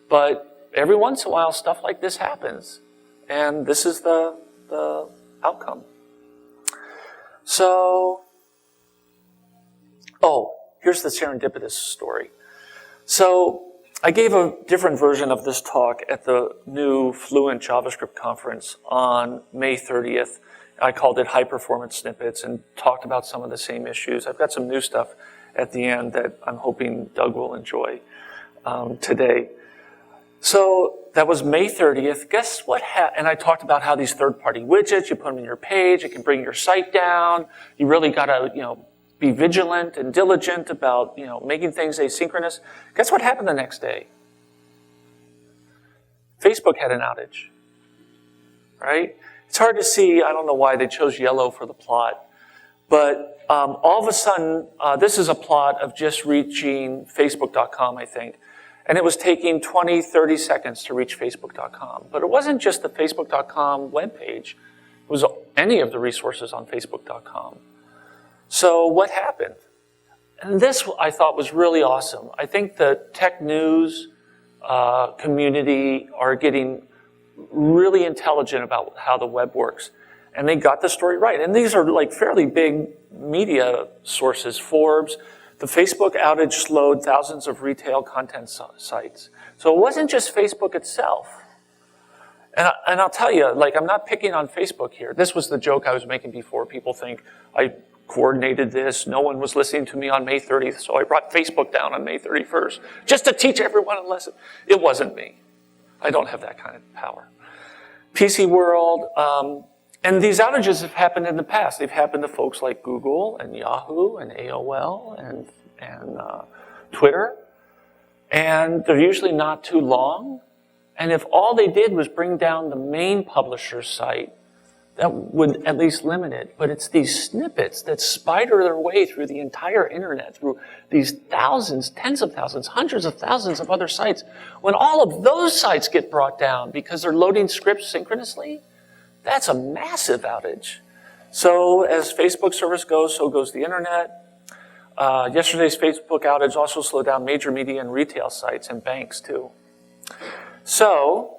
But every once in a while, stuff like this happens. And this is the outcome. So, here's the serendipitous story. So, I gave a different version of this talk at the new Fluent JavaScript conference on May 30th. I called it High Performance Snippets and talked about some of the same issues. I've got some new stuff at the end that I'm hoping Doug will enjoy today. So that was May 30th. Guess what happened? And I talked about how these third-party widgets, you put them in your page, it can bring your site down. You really got to, be vigilant and diligent about, making things asynchronous. Guess what happened the next day? Facebook had an outage, right? It's hard to see. I don't know why they chose yellow for the plot. But all of a sudden, this is a plot of just reaching Facebook.com, I think. And it was taking 20, 30 seconds to reach Facebook.com. But it wasn't just the Facebook.com webpage. It was any of the resources on Facebook.com. So what happened? And this I thought was really awesome. I think the tech news community are getting really intelligent about how the web works. And they got the story right. And these are like fairly big media sources. Forbes, the Facebook outage slowed thousands of retail content sites. So it wasn't just Facebook itself. And I'll tell you, I'm not picking on Facebook here. This was the joke I was making before. People think I coordinated this. No one was listening to me on May 30th, so I brought Facebook down on May 31st just to teach everyone a lesson. It wasn't me. I don't have that kind of power. PC World, and these outages have happened in the past. They've happened to folks like Google and Yahoo and AOL and Twitter. And they're usually not too long. And if all they did was bring down the main publisher's site, that would at least limit it. But it's these snippets that spider their way through the entire internet, through these thousands, tens of thousands, hundreds of thousands of other sites. When all of those sites get brought down because they're loading scripts synchronously, that's a massive outage. So as Facebook service goes, so goes the internet. Yesterday's Facebook outage also slowed down major media and retail sites and banks too. So,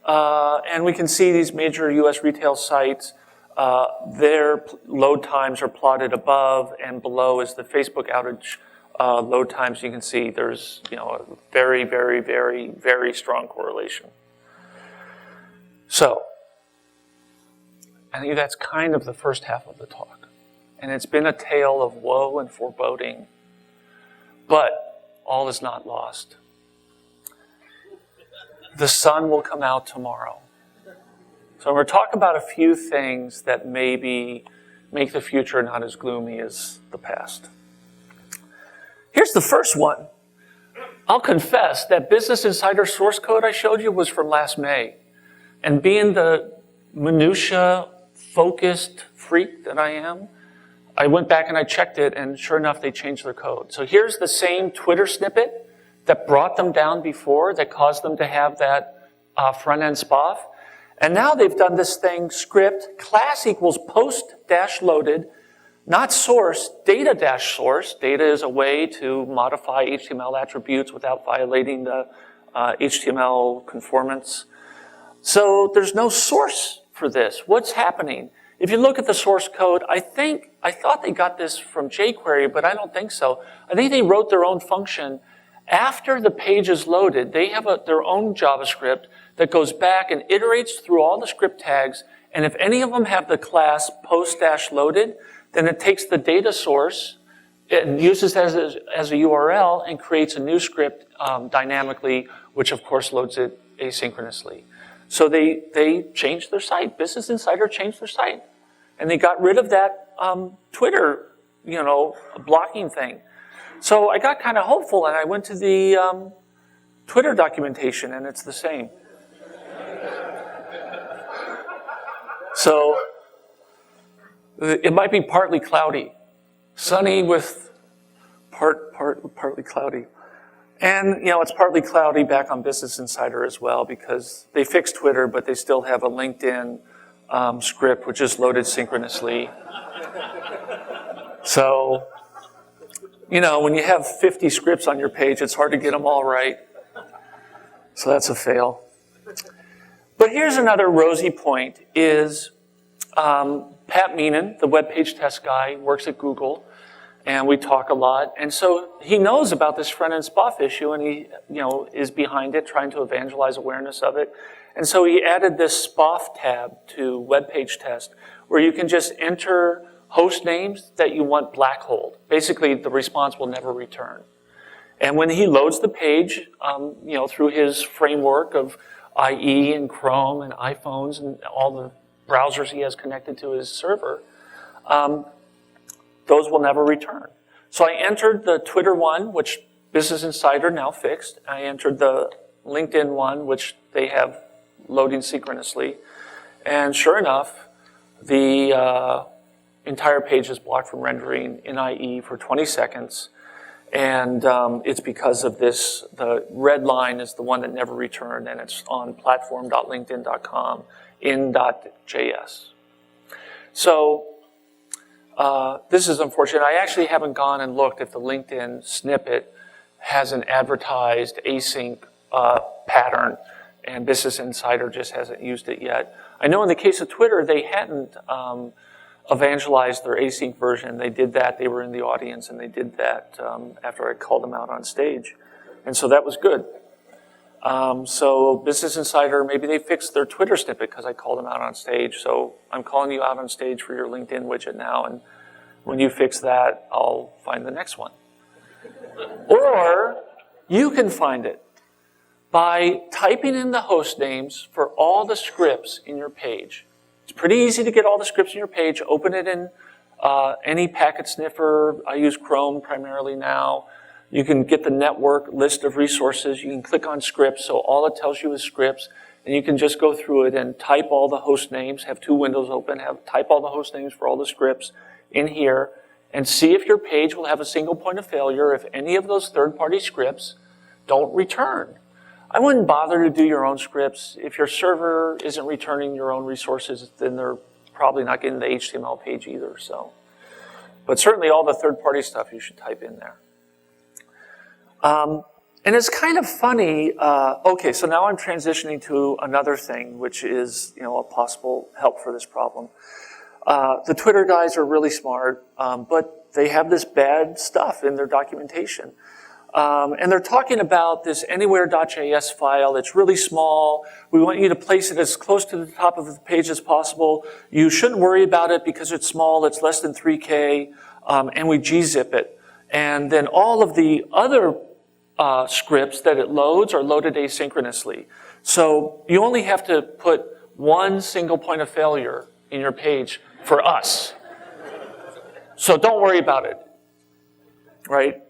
and we can see these major US retail sites, their load times are plotted above, and below is the Facebook outage load times. You can see there's a very, very, very, very strong correlation. So, I think that's kind of the first half of the talk. And it's been a tale of woe and foreboding. But all is not lost. The sun will come out tomorrow. So we're talking about a few things that maybe make the future not as gloomy as the past. Here's the first one. I'll confess that Business Insider source code I showed you was from last May. And being the minutia-focused freak that I am, I went back and I checked it, and sure enough, they changed their code. So here's the same Twitter snippet that brought them down before, that caused them to have that front-end spoff. And now they've done this thing, script, class equals post-loaded, not source, data-source. Data is a way to modify HTML attributes without violating the HTML conformance. So there's no source for this. What's happening? If you look at the source code, I thought they got this from jQuery, but I don't think so. I think they wrote their own function. After the page is loaded, they have their own JavaScript that goes back and iterates through all the script tags, and if any of them have the class post-loaded, then it takes the data source and uses it as a URL and creates a new script dynamically, which of course loads it asynchronously. So they changed their site. Business Insider changed their site. And they got rid of that Twitter, blocking thing. So I got kind of hopeful, and I went to the Twitter documentation, and it's the same. So it might be partly cloudy. Sunny with partly cloudy. And, it's partly cloudy back on Business Insider as well, because they fixed Twitter, but they still have a LinkedIn script, which is loaded synchronously. So, when you have 50 scripts on your page, it's hard to get them all right. So that's a fail. But here's another rosy point is Pat Meenan, the web page test guy, works at Google, and we talk a lot. And so he knows about this front-end SPOF issue, and he is behind it, trying to evangelize awareness of it. And so he added this SPOF tab to web page test, where you can just enter host names that you want black-holed. Basically, the response will never return. And when he loads the page, through his framework of IE and Chrome and iPhones and all the browsers he has connected to his server, those will never return. So I entered the Twitter one, which Business Insider now fixed. I entered the LinkedIn one, which they have loading synchronously. And sure enough, the entire page is blocked from rendering in IE for 20 seconds. And it's because of this. The red line is the one that never returned, and it's on platform.linkedin.com in.js. So this is unfortunate. I actually haven't gone and looked if the LinkedIn snippet has an advertised async pattern, and Business Insider just hasn't used it yet. I know in the case of Twitter, they hadn't evangelized their async version. They did that. They were in the audience, and they did that after I called them out on stage. And so that was good. So Business Insider, maybe they fixed their Twitter snippet because I called them out on stage. So I'm calling you out on stage for your LinkedIn widget now, and when you fix that, I'll find the next one. Or you can find it by typing in the host names for all the scripts in your page. It's pretty easy to get all the scripts in your page. Open it in any packet sniffer. I use Chrome primarily now. You can get the network list of resources. You can click on scripts, so all it tells you is scripts, and you can just go through it and type all the host names, have two windows open, type all the host names for all the scripts in here, and see if your page will have a single point of failure if any of those third-party scripts don't return. I wouldn't bother to do your own scripts. If your server isn't returning your own resources, then they're probably not getting the HTML page either. So, but certainly all the third-party stuff you should type in there. And it's kind of funny. Okay, so now I'm transitioning to another thing, which is a possible help for this problem. The Twitter guys are really smart, but they have this bad stuff in their documentation. And they're talking about this anywhere.js file. It's really small. We want you to place it as close to the top of the page as possible. You shouldn't worry about it because it's small. It's less than 3K, and we gzip it. And then all of the other scripts that it loads are loaded asynchronously. So you only have to put one single point of failure in your page for us. So don't worry about it, right?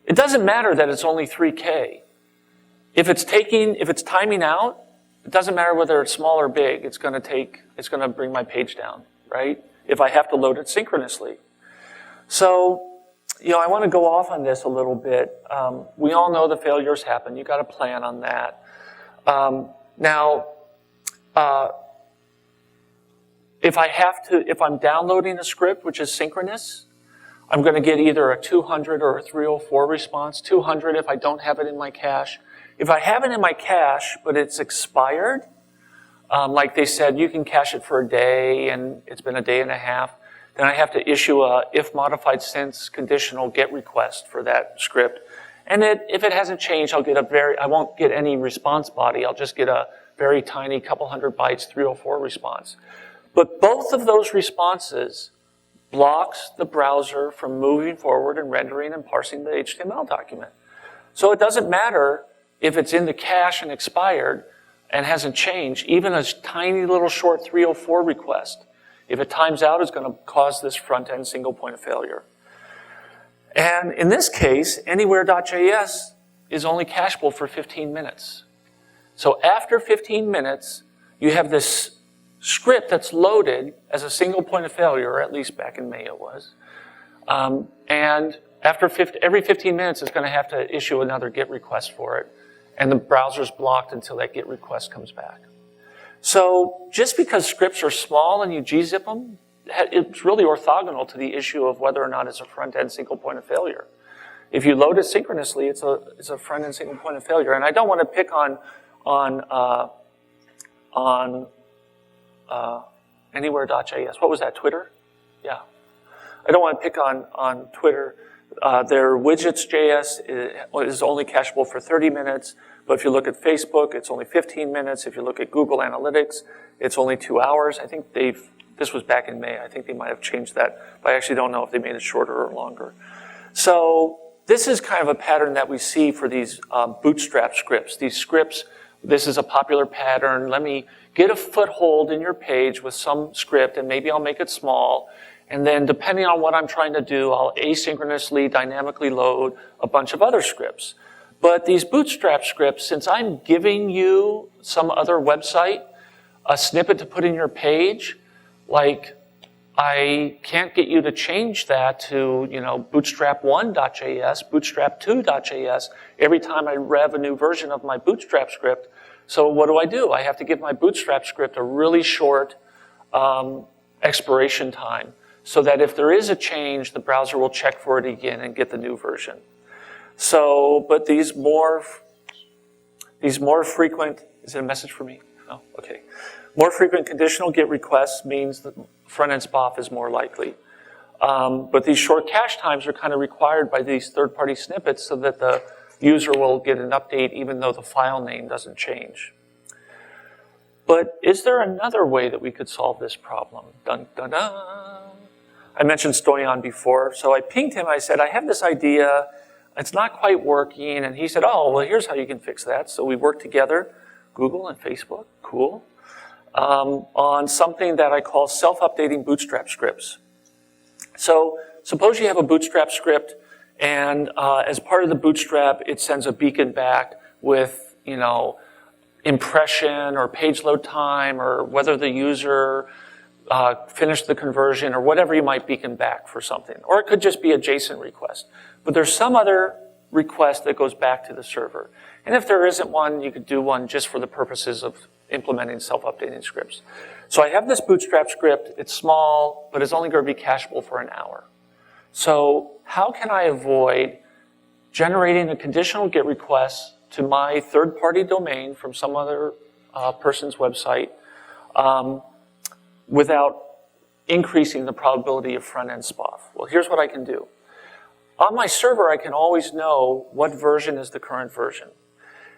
It doesn't matter that it's only 3K. If it's timing out, it doesn't matter whether it's small or big. It's going to bring my page down, right? If I have to load it synchronously. So, I want to go off on this a little bit. We all know the failures happen. You got to plan on that. Now, if I'm downloading a script which is synchronous, I'm going to get either a 200 or a 304 response. 200 if I don't have it in my cache. If I have it in my cache, but it's expired, like they said, you can cache it for a day, and it's been a day and a half, then I have to issue a if modified since conditional get request for that script. And if it hasn't changed, I won't get any response body. I'll just get a very tiny couple hundred bytes 304 response. But both of those responses blocks the browser from moving forward and rendering and parsing the HTML document. So it doesn't matter if it's in the cache and expired and hasn't changed, even a tiny little short 304 request. If it times out, it's going to cause this front-end single point of failure. And in this case, anywhere.js is only cacheable for 15 minutes. So after 15 minutes, you have this script that's loaded as a single point of failure, or at least back in May it was. And after every 15 minutes, it's going to have to issue another GET request for it. And the browser's blocked until that GET request comes back. So just because scripts are small and you gzip them, it's really orthogonal to the issue of whether or not it's a front-end single point of failure. If you load it synchronously, it's a front-end single point of failure. And I don't want to pick on anywhere.js. What was that, Twitter? Yeah. I don't want to pick on Twitter. Their Widgets.js is only cacheable for 30 minutes, but if you look at Facebook, it's only 15 minutes. If you look at Google Analytics, it's only 2 hours. I think this was back in May. I think they might have changed that, but I actually don't know if they made it shorter or longer. So this is kind of a pattern that we see for these Bootstrap scripts. These scripts, this is a popular pattern. Let me get a foothold in your page with some script, and maybe I'll make it small. And then depending on what I'm trying to do, I'll asynchronously, dynamically load a bunch of other scripts. But these Bootstrap scripts, since I'm giving you some other website, a snippet to put in your page, like I can't get you to change that to, Bootstrap1.js, Bootstrap2.js every time I rev a new version of my Bootstrap script. So what do? I have to give my Bootstrap script a really short expiration time, so that if there is a change, the browser will check for it again and get the new version. So, but these more frequent, is it a message for me? Oh, okay. More frequent conditional GET requests means that front-end SPOF is more likely. But these short cache times are kind of required by these third-party snippets so that the user will get an update even though the file name doesn't change. But is there another way that we could solve this problem? Dun, dun, dun. I mentioned Stoyan before, so I pinged him. I said, I have this idea. It's not quite working. And he said, oh, well, here's how you can fix that. So we worked together, Google and Facebook, cool, on something that I call self-updating Bootstrap scripts. So suppose you have a Bootstrap script, and as part of the Bootstrap, it sends a beacon back with, impression or page load time or whether the user finished the conversion or whatever you might beacon back for something. Or it could just be a JSON request. But there's some other request that goes back to the server. And if there isn't one, you could do one just for the purposes of implementing self-updating scripts. So I have this Bootstrap script. It's small, but it's only going to be cacheable for an hour. So how can I avoid generating a conditional GET request to my third-party domain from some other person's website without increasing the probability of front-end SPOF? Well, here's what I can do. On my server, I can always know what version is the current version.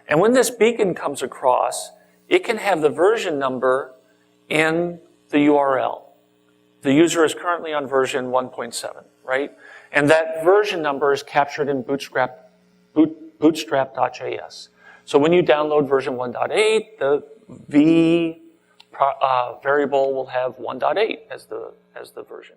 And when this beacon comes across, it can have the version number in the URL. The user is currently on version 1.7, right? And that version number is captured in Bootstrap.js. So when you download version 1.8, the V variable will have 1.8 as the version.